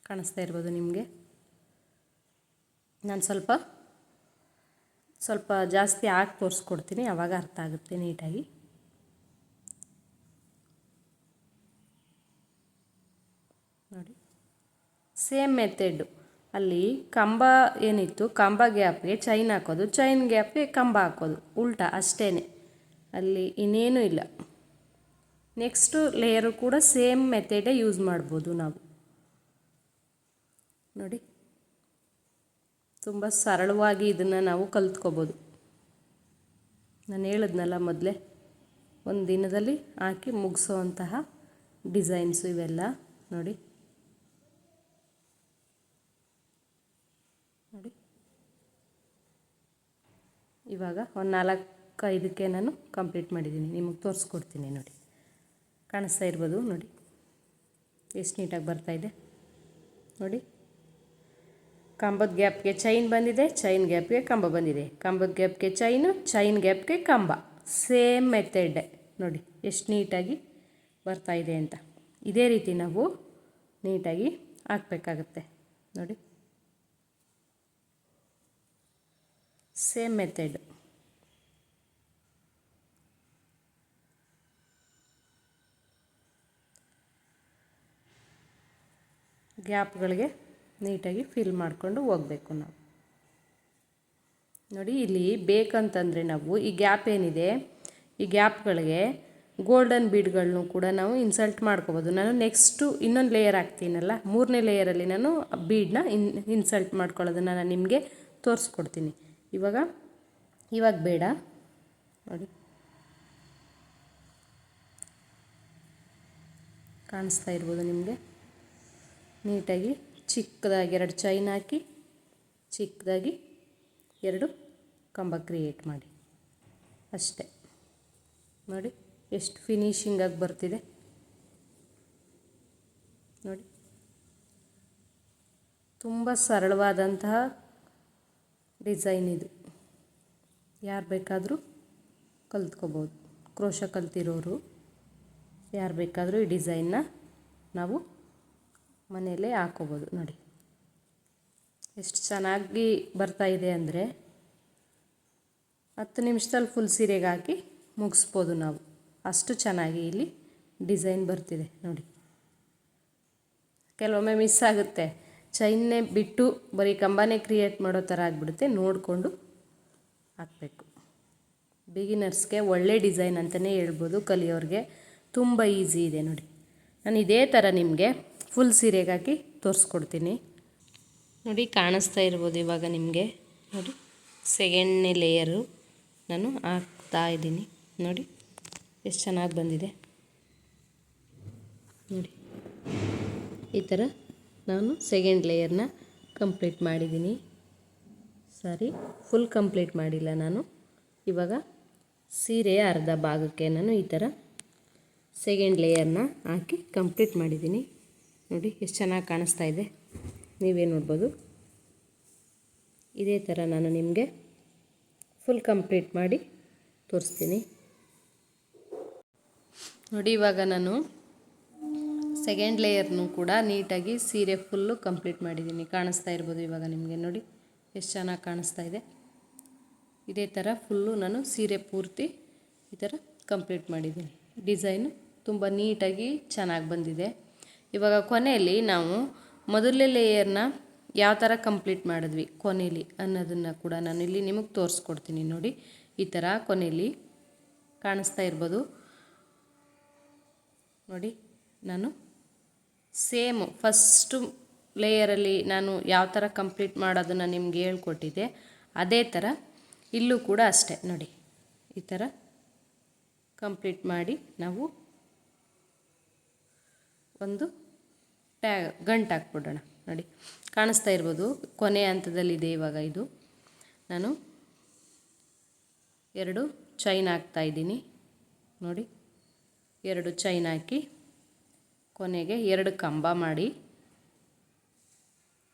ಕಾಣಿಸ್ತಾ ಇರ್ಬೋದು ನಿಮಗೆ. ನಾನು ಸ್ವಲ್ಪ ಜಾಸ್ತಿ ಹಾಕಿ ತೋರಿಸ್ಕೊಡ್ತೀನಿ, ಆವಾಗ ಅರ್ಥ ಆಗುತ್ತೆ ನೀಟಾಗಿ ನೋಡಿ. ಸೇಮ್ ಮೆಥೆಡ್ಡು, ಅಲ್ಲಿ ಕಂಬ ಏನಿತ್ತು, ಕಂಬ ಗ್ಯಾಪ್ಗೆ ಚೈನ್ ಹಾಕೋದು, ಚೈನ್ ಗ್ಯಾಪ್ಗೆ ಕಂಬ ಹಾಕೋದು, ಉಲ್ಟಾ ಅಷ್ಟೇ, ಅಲ್ಲಿ ಇನ್ನೇನೂ ಇಲ್ಲ. ನೆಕ್ಸ್ಟು ಲೇಯರು ಕೂಡ ಸೇಮ್ ಮೆಥಡೇ ಯೂಸ್ ಮಾಡ್ಬೋದು ನಾವು ನೋಡಿ. ತುಂಬ ಸರಳವಾಗಿ ಇದನ್ನು ನಾವು ಕಲ್ತ್ಕೋಬೋದು. ನಾನು ಹೇಳಿದ್ನಲ್ಲ ಮೊದಲೇ, ಒಂದು ದಿನದಲ್ಲಿ ಹಾಕಿ ಮುಗಿಸೋವಂತಹ ಡಿಸೈನ್ಸು ಇವೆಲ್ಲ ನೋಡಿ. ಇವಾಗ ಒಂದು 4-5ಕ್ಕೆ ನಾನು ಕಂಪ್ಲೀಟ್ ಮಾಡಿದ್ದೀನಿ, ನಿಮಗೆ ತೋರಿಸ್ಕೊಡ್ತೀನಿ ನೋಡಿ. ಕಾಣಿಸ್ತಾ ಇರ್ಬೋದು ನೋಡಿ ಎಷ್ಟು ನೀಟಾಗಿ ಬರ್ತಾಯಿದೆ ನೋಡಿ. ಕಂಬದ ಗ್ಯಾಪ್ಗೆ ಚೈನ್ ಬಂದಿದೆ, ಚೈನ್ ಗ್ಯಾಪ್ಗೆ ಕಂಬ ಬಂದಿದೆ, ಕಂಬದ ಗ್ಯಾಪ್ಗೆ ಚೈನು, ಚೈನ್ ಗ್ಯಾಪ್ಗೆ ಕಂಬ, ಸೇಮ್ ಮೆಥಡ್ ನೋಡಿ ಎಷ್ಟು ನೀಟಾಗಿ ಬರ್ತಾಯಿದೆ ಅಂತ. ಇದೇ ರೀತಿ ನಾವು ನೀಟಾಗಿ ಹಾಕಬೇಕಾಗತ್ತೆ ನೋಡಿ. ಸೇಮ್ ಮೆಥಡ್ ಗ್ಯಾಪ್ಗಳಿಗೆ ನೀಟಾಗಿ ಫಿಲ್ ಮಾಡಿಕೊಂಡು ಹೋಗಬೇಕು ನಾವು ನೋಡಿ. ಇಲ್ಲಿ ಬೇಕಂತಂದರೆ ನಾವು ಈ ಗ್ಯಾಪ್ ಏನಿದೆ, ಈ ಗ್ಯಾಪ್ಗಳಿಗೆ ಗೋಲ್ಡನ್ ಬೀಡ್ಗಳನ್ನು ಕೂಡ ನಾವು ಇನ್ಸಲ್ಟ್ ಮಾಡ್ಕೋಬೋದು. ನಾನು ನೆಕ್ಸ್ಟು ಇನ್ನೊಂದು ಲೇಯರ್ ಹಾಕ್ತೀನಲ್ಲ, 3ನೇ ಲೇಯರಲ್ಲಿ ನಾನು ಬೀಡನ್ನ ಇನ್ಸಲ್ಟ್ ಮಾಡ್ಕೊಳ್ಳೋದನ್ನು ನಾನು ನಿಮಗೆ ತೋರಿಸ್ಕೊಡ್ತೀನಿ. ಇವಾಗ ಬೇಡ ನೋಡಿ. ಕಾಣಿಸ್ತಾ ಇರ್ಬೋದು ನಿಮಗೆ ನೀಟಾಗಿ. ಚಿಕ್ಕದಾಗಿ 2 ಚೈನ್ ಹಾಕಿ ಚಿಕ್ಕದಾಗಿ 2 ಕಂಬ ಕ್ರಿಯೇಟ್ ಮಾಡಿ ಅಷ್ಟೇ. ನೋಡಿ ಎಷ್ಟು ಫಿನಿಶಿಂಗಾಗಿ ಬರ್ತಿದೆ ನೋಡಿ. ತುಂಬ ಸರಳವಾದಂತಹ ಡಿಸೈನ್ ಇದು, ಯಾರು ಬೇಕಾದರೂ ಕಲ್ತ್ಕೋಬೋದು. ಕ್ರೋಶ ಕಲ್ತಿರೋರು ಯಾರು ಬೇಕಾದರೂ ಈ ಡಿಸೈನ್ನ ನಾವು ಮನೆಯಲ್ಲೇ ಹಾಕೋಬೋದು. ನೋಡಿ ಎಷ್ಟು ಚೆನ್ನಾಗಿ ಬರ್ತಾಯಿದೆ ಅಂದರೆ 10 ನಿಮಿಷದಲ್ಲಿ ಫುಲ್ ಸೀರೆಗೆ ಹಾಕಿ ಮುಗಿಸ್ಬೋದು ನಾವು, ಅಷ್ಟು ಚೆನ್ನಾಗಿ ಇಲ್ಲಿ ಡಿಸೈನ್ ಬರ್ತಿದೆ ನೋಡಿ. ಕೆಲವೊಮ್ಮೆ ಮಿಸ್ ಆಗುತ್ತೆ, ಚೈನ್ನೇ ಬಿಟ್ಟು ಬರೀ ಕಂಬನೇ ಕ್ರಿಯೇಟ್ ಮಾಡೋ ಥರ ಆಗಿಬಿಡುತ್ತೆ. ನೋಡಿಕೊಂಡು ಹಾಕಬೇಕು. ಬಿಗಿನರ್ಸ್ಗೆ ಒಳ್ಳೆ ಡಿಸೈನ್ ಅಂತಲೇ ಹೇಳ್ಬೋದು, ಕಲಿಯೋರಿಗೆ ತುಂಬ ಈಸಿ ಇದೆ ನೋಡಿ. ನಾನು ಇದೇ ಥರ ನಿಮಗೆ ಫುಲ್ ಸೀರೆಗೆ ಹಾಕಿ ತೋರಿಸ್ಕೊಡ್ತೀನಿ ನೋಡಿ. ಕಾಣಿಸ್ತಾ ಇರ್ಬೋದು ಇವಾಗ ನಿಮಗೆ ನೋಡಿ. ಸೆಕೆಂಡ್ನೇ ಲೇಯರು ನಾನು ಹಾಕ್ತಾ ಇದ್ದೀನಿ ನೋಡಿ, ಎಷ್ಟು ಚೆನ್ನಾಗಿ ಬಂದಿದೆ ನೋಡಿ. ಈ ಥರ ನಾನು ಸೆಕೆಂಡ್ ಲೇಯರ್ನ ಕಂಪ್ಲೀಟ್ ಮಾಡಿದ್ದೀನಿ. ಸಾರಿ, ಫುಲ್ ಕಂಪ್ಲೀಟ್ ಮಾಡಿಲ್ಲ ನಾನು. ಇವಾಗ ಸೀರೆಯ ಅರ್ಧ ಭಾಗಕ್ಕೆ ನಾನು ಈ ಥರ ಸೆಕೆಂಡ್ ಲೇಯರ್ನ ಹಾಕಿ ಕಂಪ್ಲೀಟ್ ಮಾಡಿದ್ದೀನಿ ನೋಡಿ. ಎಷ್ಟು ಚೆನ್ನಾಗಿ ಕಾಣಿಸ್ತಾ ಇದೆ, ನೀವೇ ನೋಡ್ಬೋದು. ಇದೇ ಥರ ನಾನು ನಿಮಗೆ ಫುಲ್ ಕಂಪ್ಲೀಟ್ ಮಾಡಿ ತೋರಿಸ್ತೀನಿ ನೋಡಿ. ಇವಾಗ ನಾನು ಸೆಕೆಂಡ್ ಲೇಯರ್ನು ಕೂಡ ನೀಟಾಗಿ ಸೀರೆ ಫುಲ್ಲು ಕಂಪ್ಲೀಟ್ ಮಾಡಿದ್ದೀನಿ. ಕಾಣಿಸ್ತಾ ಇರ್ಬೋದು ಇವಾಗ ನಿಮಗೆ ನೋಡಿ, ಎಷ್ಟು ಚೆನ್ನಾಗಿ ಕಾಣಿಸ್ತಾ ಇದೆ. ಇದೇ ಥರ ಫುಲ್ಲು ನಾನು ಸೀರೆ ಪೂರ್ತಿ ಈ ಥರ ಕಂಪ್ಲೀಟ್ ಮಾಡಿದ್ದೀನಿ. ಡಿಸೈನು ತುಂಬ ನೀಟಾಗಿ ಚೆನ್ನಾಗಿ ಬಂದಿದೆ. ಇವಾಗ ಕೊನೆಯಲ್ಲಿ ನಾವು ಮೊದಲನೇ ಲೇಯರ್ನ ಯಾವ ಥರ ಕಂಪ್ಲೀಟ್ ಮಾಡಿದ್ವಿ ಕೊನೆಯಲ್ಲಿ ಅನ್ನೋದನ್ನು ಕೂಡ ನಾನು ಇಲ್ಲಿ ನಿಮಗೆ ತೋರಿಸ್ಕೊಡ್ತೀನಿ ನೋಡಿ. ಈ ಥರ ಕೊನೆಯಲ್ಲಿ ಕಾಣಿಸ್ತಾ ಇರ್ಬೋದು ನೋಡಿ. ನಾನು ಸೇಮು ಫಸ್ಟು ಲೇಯರಲ್ಲಿ ನಾನು ಯಾವ ಥರ ಕಂಪ್ಲೀಟ್ ಮಾಡೋದನ್ನು ನಿಮ್ಗೆ ಹೇಳ್ಕೊಟ್ಟಿದ್ದೆ, ಅದೇ ಥರ ಇಲ್ಲೂ ಕೂಡ ಅಷ್ಟೇ ನೋಡಿ. ಈ ಥರ ಕಂಪ್ಲೀಟ್ ಮಾಡಿ ನಾವು ಒಂದು ಗಂಟು ಹಾಕ್ಬಿಡೋಣ ನೋಡಿ. ಕಾಣಿಸ್ತಾ ಇರ್ಬೋದು ಕೊನೆ ಹಂತದಲ್ಲಿದೆ ಇವಾಗ ಇದು. ನಾನು 2 ಚೈನ್ ಹಾಕ್ತಾಯಿದ್ದೀನಿ ನೋಡಿ. 2 ಚೈನ್ ಹಾಕಿ ಕೊನೆಗೆ 2 ಕಂಬ ಮಾಡಿ,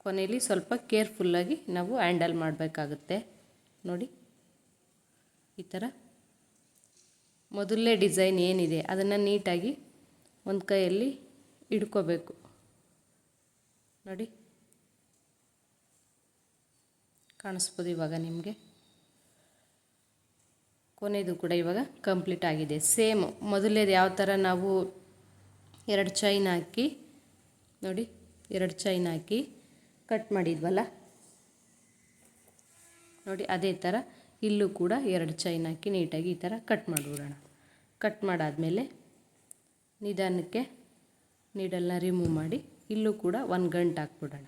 ಕೊನೆಯಲ್ಲಿ ಸ್ವಲ್ಪ ಕೇರ್ಫುಲ್ಲಾಗಿ ನಾವು ಹ್ಯಾಂಡಲ್ ಮಾಡಬೇಕಾಗುತ್ತೆ ನೋಡಿ. ಈ ಥರ ಮೊದಲನೇ ಡಿಸೈನ್ ಏನಿದೆ ಅದನ್ನು ನೀಟಾಗಿ ಒಂದು ಕೈಯಲ್ಲಿ ಹಿಡ್ಕೋಬೇಕು ನೋಡಿ. ಕಾಣಿಸ್ಬೋದು ಇವಾಗ ನಿಮಗೆ. ಕೊನೆಯದು ಕೂಡ ಇವಾಗ ಕಂಪ್ಲೀಟ್ ಆಗಿದೆ. ಸೇಮ್ ಮೊದಲನೇದು ಯಾವ ಥರ ನಾವು 2 ಚೈನ್ ಹಾಕಿ ನೋಡಿ, 2 ಚೈನ್ ಹಾಕಿ ಕಟ್ ಮಾಡಿದ್ವಲ್ಲ ನೋಡಿ, ಅದೇ ಥರ ಇಲ್ಲೂ ಕೂಡ 2 ಚೈನ್ ಹಾಕಿ ನೀಟಾಗಿ ಈ ಥರ ಕಟ್ ಮಾಡಿಬಿಡೋಣ. ಕಟ್ ಮಾಡಾದಮೇಲೆ ನಿಧಾನಕ್ಕೆ ನೀಡಲ್ನ ರಿಮೂವ್ ಮಾಡಿ ಇಲ್ಲೂ ಕೂಡ ಒಂದು ಗಂಟು ಹಾಕ್ಬಿಡೋಣ.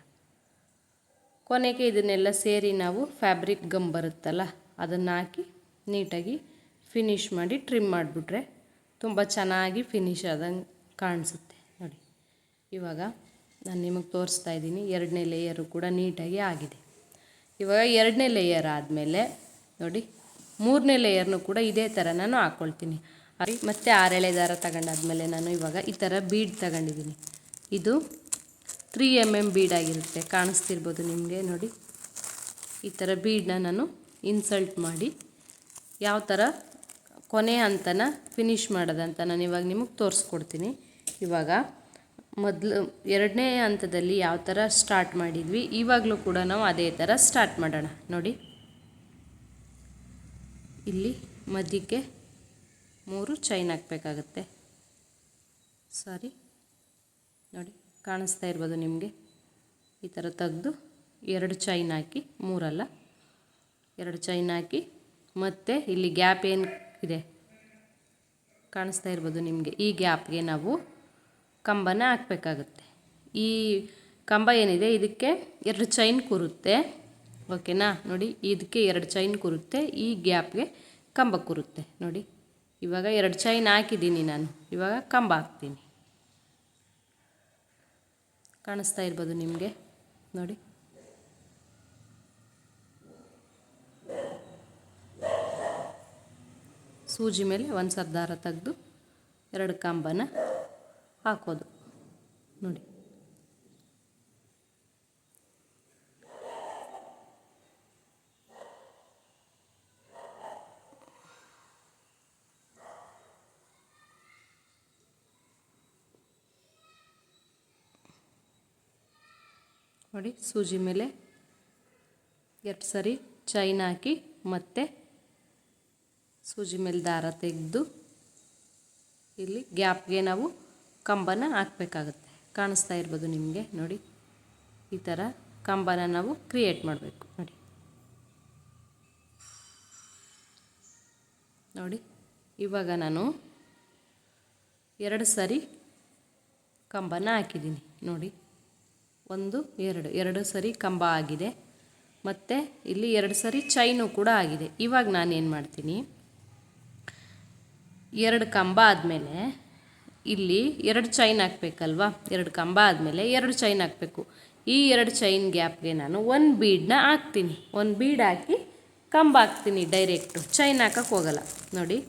ಕೊನೆಗೆ ಇದನ್ನೆಲ್ಲ ಸೇರಿ ನಾವು ಫ್ಯಾಬ್ರಿಕ್ ಗಮ್ ಬರುತ್ತಲ್ಲ ಅದನ್ನು ಹಾಕಿ ನೀಟಾಗಿ ಫಿನಿಷ್ ಮಾಡಿ ಟ್ರಿಮ್ ಮಾಡಿಬಿಟ್ರೆ ತುಂಬ ಚೆನ್ನಾಗಿ ಫಿನಿಶ್ ಆದಂಗೆ ಕಾಣಿಸುತ್ತೆ ನೋಡಿ. ಇವಾಗ ನಾನು ನಿಮಗೆ ತೋರಿಸ್ತಾ ಇದ್ದೀನಿ, 2ನೇ ಲೇಯರು ಕೂಡ ನೀಟಾಗಿ ಆಗಿದೆ. ಇವಾಗ 2ನೇ ಲೇಯರ್ ಆದಮೇಲೆ ನೋಡಿ 3ನೇ ಲೇಯರ್ನು ಕೂಡ ಇದೇ ಥರ ನಾನು ಹಾಕ್ಕೊಳ್ತೀನಿ. ಮತ್ತು 6 ಎಳೆ ದಾರ ತಗೊಂಡಾದ್ಮೇಲೆ ನಾನು ಇವಾಗ ಈ ಥರ ಬೀಡ್ ತಗೊಂಡಿದ್ದೀನಿ. ಇದು 3 mm ಬೀಡ್ ಆಗಿರುತ್ತೆ, ಕಾಣಿಸ್ತಿರ್ಬೋದು ನಿಮಗೆ ನೋಡಿ. ಈ ಥರ ಬೀಡನ್ನ ನಾನು ಇನ್ಸಲ್ಟ್ ಮಾಡಿ ಯಾವ ಥರ ಕೊನೆ ಹಂತನ ಫಿನಿಷ್ ಮಾಡೋದಂತ ನಾನು ಇವಾಗ ನಿಮಗೆ ತೋರಿಸ್ಕೊಡ್ತೀನಿ. ಇವಾಗ ಮೊದಲು 2ನೇ ಹಂತದಲ್ಲಿ ಯಾವ ಥರ ಸ್ಟಾರ್ಟ್ ಮಾಡಿದ್ವಿ, ಇವಾಗಲೂ ಕೂಡ ನಾವು ಅದೇ ಥರ ಸ್ಟಾರ್ಟ್ ಮಾಡೋಣ ನೋಡಿ. ಇಲ್ಲಿ ಮಧ್ಯಕ್ಕೆ 3 ಚೈನ್ ಹಾಕಬೇಕಾಗತ್ತೆ. ಸಾರಿ ನೋಡಿ, ಕಾಣಿಸ್ತಾ ಇರ್ಬೋದು ನಿಮಗೆ. ಈ ಥರ ತೆಗೆದು 2 ಚೈನ್ ಹಾಕಿ, 3 ಅಲ್ಲ 2 ಚೈನ್ ಹಾಕಿ, ಮತ್ತು ಇಲ್ಲಿ ಗ್ಯಾಪ್ ಏನು ಇದೆ ಕಾಣಿಸ್ತಾ ಇರ್ಬೋದು ನಿಮಗೆ. ಈ ಗ್ಯಾಪ್ಗೆ ನಾವು ಕಂಬನ ಹಾಕಬೇಕಾಗುತ್ತೆ. ಈ ಕಂಬ ಏನಿದೆ ಇದಕ್ಕೆ 2 ಚೈನ್ ಕೂರುತ್ತೆ, ಓಕೆನಾ ನೋಡಿ. ಇದಕ್ಕೆ 2 ಚೈನ್ ಕೂರುತ್ತೆ, ಈ ಗ್ಯಾಪ್ಗೆ ಕಂಬ ಕೂರುತ್ತೆ ನೋಡಿ. ಇವಾಗ 2 ಚೈನ್ ಹಾಕಿದ್ದೀನಿ ನಾನು, ಇವಾಗ ಕಂಬ ಹಾಕ್ತೀನಿ. ಕಾಣಿಸ್ತಾ ಇರ್ಬೋದು ನಿಮಗೆ ನೋಡಿ. ಸೂಜಿ ಮೇಲೆ ಒಂದು ಸರಿ ದಾರ ತೆಗೆದು 2 ಕಂಬನ ಹಾಕೋದು ನೋಡಿ. ನೋಡಿ ಸೂಜಿ ಮೇಲೆ 2 ಸರಿ ಚೈನ್ ಹಾಕಿ ಮತ್ತೆ ಸೂಜಿ ಮೇಲೆ ದಾರ ತೆಗೆದು ಇಲ್ಲಿ ಗ್ಯಾಪ್ಗೆ ನಾವು ಕಂಬನ ಹಾಕಬೇಕಾಗುತ್ತೆ. ಕಾಣಿಸ್ತಾ ಇರ್ಬೋದು ನಿಮಗೆ ನೋಡಿ, ಈ ಥರ ಕಂಬನ ನಾವು ಕ್ರಿಯೇಟ್ ಮಾಡಬೇಕು ನೋಡಿ. ನೋಡಿ ಇವಾಗ ನಾನು 2 ಸರಿ ಕಂಬನ ಹಾಕಿದ್ದೀನಿ ನೋಡಿ. 1 2 ಸರಿ ಕಂಬ ಆಗಿದೆ, ಮತ್ತು ಇಲ್ಲಿ 2 ಸರಿ ಚೈನು ಕೂಡ ಆಗಿದೆ. ಇವಾಗ ನಾನೇನು ಮಾಡ್ತೀನಿ, 2 ಕಂಬ ಆದಮೇಲೆ ಇಲ್ಲಿ 2 ಚೈನ್ ಹಾಕಬೇಕಲ್ವಾ. 2 ಕಂಬ ಆದಮೇಲೆ 2 ಚೈನ್ ಹಾಕಬೇಕು. ಈ 2 ಚೈನ್ ಗ್ಯಾಪ್ಗೆ ನಾನು 1 ಬೀಡನ್ನ ಹಾಕ್ತೀನಿ. 1 ಬೀಡ್ ಹಾಕಿ ಕಂಬ ಹಾಕ್ತೀನಿ ಡೈರೆಕ್ಟು, ಚೈನ್ ಹಾಕಕ್ಕೆ ಹೋಗಲ್ಲ ನೋಡಿ.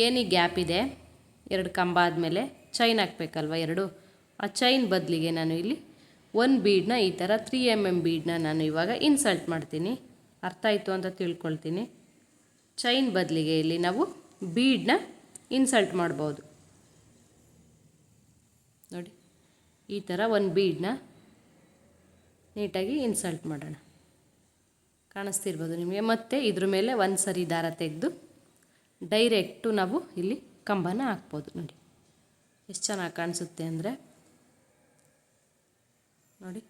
ಏನು ಗ್ಯಾಪ್ ಇದೆ 2 ಕಂಬ ಆದಮೇಲೆ ಚೈನ್ ಹಾಕಬೇಕಲ್ವ 2, ಆ ಚೈನ್ ಬದಲಿಗೆ ನಾನು ಇಲ್ಲಿ 1 ಬೀಡನ್ನ ಈ ಥರ 3 mm ಬೀಡನ್ನ ನಾನು ಇವಾಗ ಇನ್ಸಲ್ಟ್ ಮಾಡ್ತೀನಿ. ಅರ್ಥ ಆಯಿತು ಅಂತ ತಿಳ್ಕೊಳ್ತೀನಿ. ಚೈನ್ ಬದಲಿಗೆ ಇಲ್ಲಿ ನಾವು ಬೀಡನ್ನ ಇನ್ಸಲ್ಟ್ ಮಾಡ್ಬೋದು ನೋಡಿ. ಈ ಥರ 1 ಬೀಡನ್ನ ನೀಟಾಗಿ ಇನ್ಸಲ್ಟ್ ಮಾಡೋಣ. ಕಾಣಿಸ್ತಿರ್ಬೋದು ನಿಮಗೆ. ಮತ್ತು ಇದ್ರ ಮೇಲೆ 1 ಸರಿ ದಾರ ತೆಗೆದು ಡೈರೆಕ್ಟು ನಾವು ಇಲ್ಲಿ ಕಂಬನ ಹಾಕ್ಬೋದು ನೋಡಿ. ಎಷ್ಟು ಚೆನ್ನಾಗಿ ಕಾಣಿಸುತ್ತೆ ಅಂದರೆ ನೋಡಿ.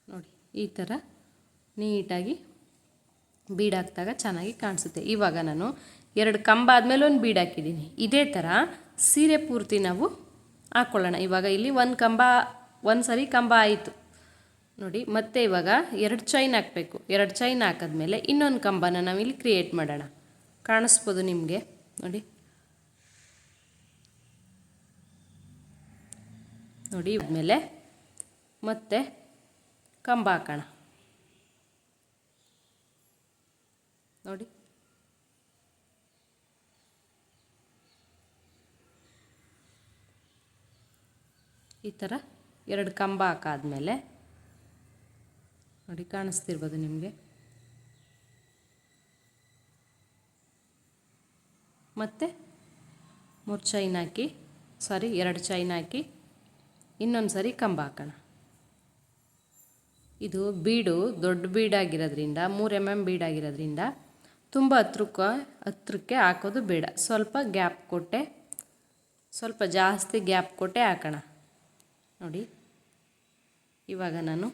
ನೋಡಿ ಈ ಥರ ನೀಟಾಗಿ ಬೀಡ್ ಹಾಕಿದಾಗ ಚೆನ್ನಾಗಿ ಕಾಣಿಸುತ್ತೆ. ಇವಾಗ ನಾನು 2 ಕಂಬ ಆದಮೇಲೆ 1 ಬೀಡ್ ಹಾಕಿದ್ದೀನಿ. ಇದೇ ಥರ ಸೀರೆ ಪೂರ್ತಿ ನಾವು ಹಾಕ್ಕೊಳ್ಳೋಣ. ಇವಾಗ ಇಲ್ಲಿ 1 ಸರಿ ಕಂಬ ಆಯಿತು ನೋಡಿ. ಮತ್ತೆ ಇವಾಗ 2 ಚೈನ್ ಹಾಕಬೇಕು. 2 ಚೈನ್ ಹಾಕಿದ್ಮೇಲೆ ಇನ್ನೊಂದು ಕಂಬನ ನಾವಿಲ್ಲಿ ಕ್ರಿಯೇಟ್ ಮಾಡೋಣ. ಕಾಣಿಸ್ಬೋದು ನಿಮಗೆ ನೋಡಿ. ನೋಡಿ ಆದಮೇಲೆ ಮತ್ತೆ ಕಂಬ ಹಾಕೋಣ ನೋಡಿ. ಈ ಥರ 2 ಕಂಬ ಹಾಕಾದ್ಮೇಲೆ ನೋಡಿ ಕಾಣಿಸ್ತಿರ್ಬೋದು ನಿಮಗೆ. ಮತ್ತು 3 ಚೈನ್ ಹಾಕಿ 2 ಚೈನ್ ಹಾಕಿ ಇನ್ನೊಂದು ಸರಿ ಕಂಬ ಹಾಕೋಣ. ಇದು ಬೀಡು ದೊಡ್ಡ ಬೀಡಾಗಿರೋದ್ರಿಂದ 3 mm ಬೀಡಾಗಿರೋದ್ರಿಂದ ತುಂಬ ಹತ್ರಕ್ಕೆ ಹಾಕೋದು ಬೇಡ. ಸ್ವಲ್ಪ ಗ್ಯಾಪ್ ಕೊಟ್ಟೆ, ಸ್ವಲ್ಪ ಜಾಸ್ತಿ ಗ್ಯಾಪ್ ಕೊಟ್ಟೆ ಹಾಕೋಣ ನೋಡಿ. ಇವಾಗ ನಾನು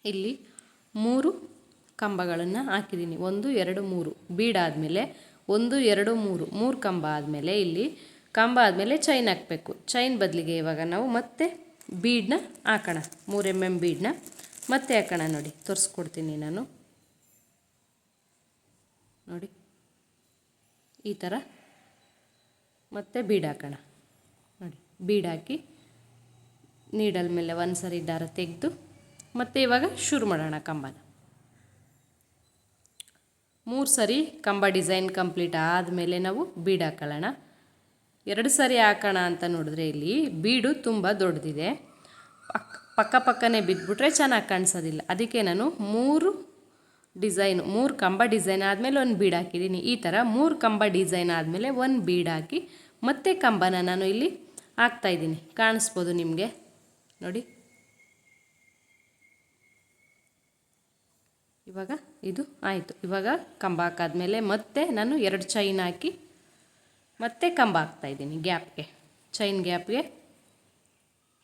ಇಲ್ಲಿ 3 ಕಂಬಗಳನ್ನು ಹಾಕಿದ್ದೀನಿ. 1 2 3 ಬೀಡಾದಮೇಲೆ 1 2 3 ಕಂಬ ಆದಮೇಲೆ ಇಲ್ಲಿ ಕಂಬ ಆದಮೇಲೆ ಚೈನ್ ಹಾಕಬೇಕು. ಚೈನ್ ಬದಲಿಗೆ ಇವಾಗ ನಾವು ಮತ್ತೆ ಬೀಡನ್ನ ಹಾಕೋಣ. 3 mm ಬೀಡನ್ನ ಮತ್ತೆ ಹಾಕೋಣ ನೋಡಿ. ತೋರಿಸ್ಕೊಡ್ತೀನಿ ನಾನು ನೋಡಿ. ಈ ಥರ ಮತ್ತೆ ಬೀಡ್ ಹಾಕೋಣ ನೋಡಿ. ಬೀಡ್ ಹಾಕಿ ನೀಡಲ್ ಮೇಲೆ 1 ಸರಿ ದಾರ ತೆಗೆದು ಮತ್ತೆ ಇವಾಗ ಶುರು ಮಾಡೋಣ ಕಂಬನ. 3 ಸರಿ ಕಂಬ ಡಿಸೈನ್ ಕಂಪ್ಲೀಟ್ ಆದಮೇಲೆ ನಾವು ಬೀಡ್ ಹಾಕೊಳ್ಳೋಣ. 2 ಸರಿ ಹಾಕೋಣ ಅಂತ ನೋಡಿದ್ರೆ ಇಲ್ಲಿ ಬೀಡು ತುಂಬ ದೊಡ್ಡದಿದೆ, ಪಕ್ಕನೇ ಬಿದ್ದುಬಿಟ್ರೆ ಚೆನ್ನಾಗಿ ಕಾಣಿಸೋದಿಲ್ಲ. ಅದಕ್ಕೆ ನಾನು 3 ಕಂಬ ಡಿಸೈನ್ ಆದಮೇಲೆ 1 ಬೀಡ್ ಹಾಕಿದ್ದೀನಿ. ಈ ಥರ 3 ಕಂಬ ಡಿಸೈನ್ ಆದಮೇಲೆ 1 ಬೀಡ್ ಹಾಕಿ ಮತ್ತೆ ಕಂಬನ ನಾನು ಇಲ್ಲಿ ಹಾಕ್ತಾಯಿದ್ದೀನಿ. ಕಾಣಿಸ್ಬೋದು ನಿಮಗೆ ನೋಡಿ. ಇವಾಗ ಇದು ಆಯಿತು. ಇವಾಗ ಕಂಬ ಹಾಕಾದ್ಮೇಲೆ ಮತ್ತೆ ನಾನು 2 ಚೈನ್ ಹಾಕಿ ಮತ್ತೆ ಕಂಬ ಹಾಕ್ತಾಯಿದ್ದೀನಿ. ಗ್ಯಾಪ್ಗೆ ಚೈನ್ ಗ್ಯಾಪ್ಗೆ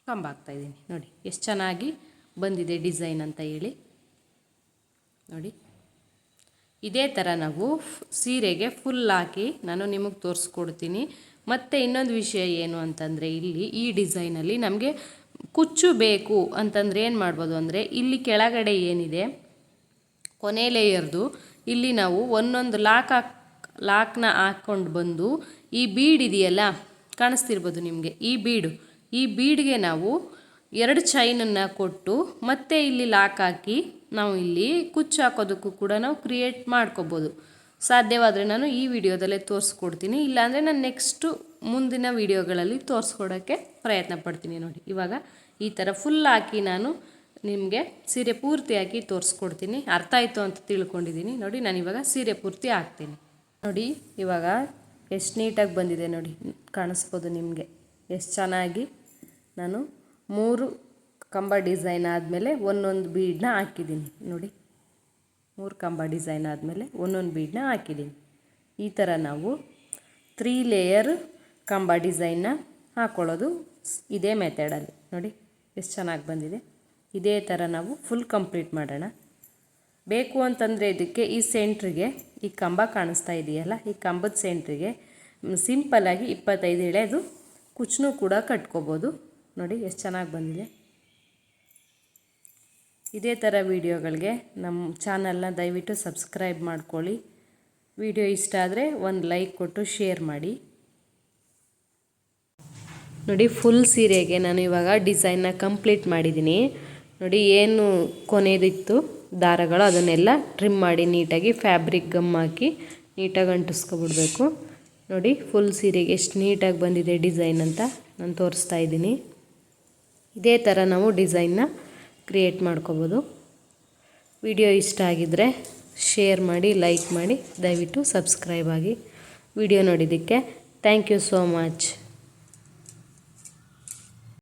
ಕಂಬ ಹಾಕ್ತಾಯಿದ್ದೀನಿ ನೋಡಿ. ಎಷ್ಟು ಚೆನ್ನಾಗಿ ಬಂದಿದೆ ಡಿಸೈನ್ ಅಂತ ಹೇಳಿ ನೋಡಿ. ಇದೇ ಥರ ನಾವು ಸೀರೆಗೆ ಫುಲ್ ಹಾಕಿ ನಾನು ನಿಮಗೆ ತೋರಿಸ್ಕೊಡ್ತೀನಿ. ಮತ್ತು ಇನ್ನೊಂದು ವಿಷಯ ಏನು ಅಂತಂದರೆ ಇಲ್ಲಿ ಈ ಡಿಸೈನಲ್ಲಿ ನಮಗೆ ಕುಚ್ಚು ಬೇಕು ಅಂತಂದರೆ ಏನು ಮಾಡ್ಬೋದು ಅಂದರೆ ಇಲ್ಲಿ ಕೆಳಗಡೆ ಏನಿದೆ ಕೊನೆ ಲೇಯರ್ದು ಇಲ್ಲಿ ನಾವು ಒಂದೊಂದು ಲಾಕ್ನ ಹಾಕ್ಕೊಂಡು ಬಂದು ಈ ಬೀಡ್ ಇದೆಯಲ್ಲ ಕಾಣಿಸ್ತಿರ್ಬೋದು ನಿಮಗೆ, ಈ ಬೀಡ್ಗೆ ನಾವು 2 ಚೈನನ್ನು ಕೊಟ್ಟು ಮತ್ತೆ ಇಲ್ಲಿ ಲಾಕ್ ಹಾಕಿ ನಾವು ಇಲ್ಲಿ ಕುಚ್ಚು ಹಾಕೋದಕ್ಕೂ ಕೂಡ ನಾವು ಕ್ರಿಯೇಟ್ ಮಾಡ್ಕೋಬೋದು. ಸಾಧ್ಯವಾದರೆ ನಾನು ಈ ವಿಡಿಯೋದಲ್ಲೇ ತೋರಿಸ್ಕೊಡ್ತೀನಿ, ಇಲ್ಲಾಂದರೆ ನಾನು ನೆಕ್ಸ್ಟು ಮುಂದಿನ ವಿಡಿಯೋಗಳಲ್ಲಿ ತೋರಿಸ್ಕೊಡೋಕ್ಕೆ ಪ್ರಯತ್ನ ಪಡ್ತೀನಿ. ನೋಡಿ ಇವಾಗ ಈ ಥರ ಫುಲ್ ಹಾಕಿ ನಾನು ನಿಮಗೆ ಸೀರೆ ಪೂರ್ತಿ ಹಾಕಿ ತೋರಿಸ್ಕೊಡ್ತೀನಿ. ಅರ್ಥ ಆಯಿತು ಅಂತ ತಿಳ್ಕೊಂಡಿದ್ದೀನಿ. ನೋಡಿ ನಾನು ಇವಾಗ ಸೀರೆ ಪೂರ್ತಿ ಹಾಕ್ತೀನಿ. ನೋಡಿ ಇವಾಗ ಎಷ್ಟು ನೀಟಾಗಿ ಬಂದಿದೆ ನೋಡಿ, ಕಾಣಿಸ್ಬೋದು ನಿಮಗೆ ಎಷ್ಟು ಚೆನ್ನಾಗಿ. ನಾನು 3 ಕಂಬ ಡಿಸೈನ್ ಆದಮೇಲೆ ಒಂದೊಂದು ಬೀಡನ್ನ ಹಾಕಿದ್ದೀನಿ. ನೋಡಿ 3 ಕಂಬ ಡಿಸೈನ್ ಆದಮೇಲೆ ಒಂದೊಂದು ಬೀಡನ್ನ ಹಾಕಿದ್ದೀನಿ. ಈ ಥರ ನಾವು 3 ಲೇಯರ್ ಕಂಬ ಡಿಸೈನ್ನ ಹಾಕ್ಕೊಳ್ಳೋದು ಇದೇ ಮೆಥಡಲ್ಲಿ. ನೋಡಿ ಎಷ್ಟು ಚೆನ್ನಾಗಿ ಬಂದಿದೆ. ಇದೇ ಥರ ನಾವು ಫುಲ್ ಕಂಪ್ಲೀಟ್ ಮಾಡೋಣ. ಬೇಕು ಅಂತಂದರೆ ಇದಕ್ಕೆ ಈ ಸೆಂಟ್ರಿಗೆ ಈ ಕಂಬ ಕಾಣಿಸ್ತಾ ಇದೆಯಲ್ಲ, ಈ ಕಂಬದ ಸೆಂಟ್ರಿಗೆ ಸಿಂಪಲ್ಲಾಗಿ 25 ಎಳೆದು ಕುಚ್ಚು ಕೂಡ ಕಟ್ಕೋಬೋದು. ನೋಡಿ ಎಷ್ಟು ಚೆನ್ನಾಗಿ ಬಂದಿದೆ. ಇದೇ ಥರ ವಿಡಿಯೋಗಳಿಗೆ ನಮ್ಮ ಚಾನಲ್ನ ದಯವಿಟ್ಟು ಸಬ್ಸ್ಕ್ರೈಬ್ ಮಾಡ್ಕೊಳ್ಳಿ. ವಿಡಿಯೋ ಇಷ್ಟ ಆದರೆ ಒಂದು ಲೈಕ್ ಕೊಟ್ಟು ಶೇರ್ ಮಾಡಿ. ನೋಡಿ ಫುಲ್ ಸೀರೆಗೆ ನಾನು ಇವಾಗ ಡಿಸೈನ್ನ ಕಂಪ್ಲೀಟ್ ಮಾಡಿದ್ದೀನಿ. ನೋಡಿ ಏನು ಕೊನೆಯದಿತ್ತು ದಾರಗಳು ಅದನ್ನೆಲ್ಲ ಟ್ರಿಮ್ ಮಾಡಿ ನೀಟಾಗಿ ಫ್ಯಾಬ್ರಿಕ್ ಗಮ್ ಹಾಕಿ ನೀಟಾಗಿ ಅಂಟಿಸ್ಕೊಬಿಡ್ಬೇಕು. ನೋಡಿ ಫುಲ್ ಸೀರೆಗೆ ಎಷ್ಟು ನೀಟಾಗಿ ಬಂದಿದೆ ಡಿಸೈನ್ ಅಂತ ನಾನು ತೋರಿಸ್ತಾ ಇದ್ದೀನಿ. ಇದೇ ಥರ ನಾವು ಡಿಸೈನ್ನ ಕ್ರಿಯೇಟ್ ಮಾಡ್ಕೋಬೋದು. ವಿಡಿಯೋ ಇಷ್ಟ ಆಗಿದ್ದರೆ ಶೇರ್ ಮಾಡಿ, ಲೈಕ್ ಮಾಡಿ, ದಯವಿಟ್ಟು ಸಬ್ಸ್ಕ್ರೈಬ್ ಆಗಿ. ವಿಡಿಯೋ ನೋಡಿದ್ದಕ್ಕೆ ಥ್ಯಾಂಕ್ ಯು ಸೋ ಮಚ್.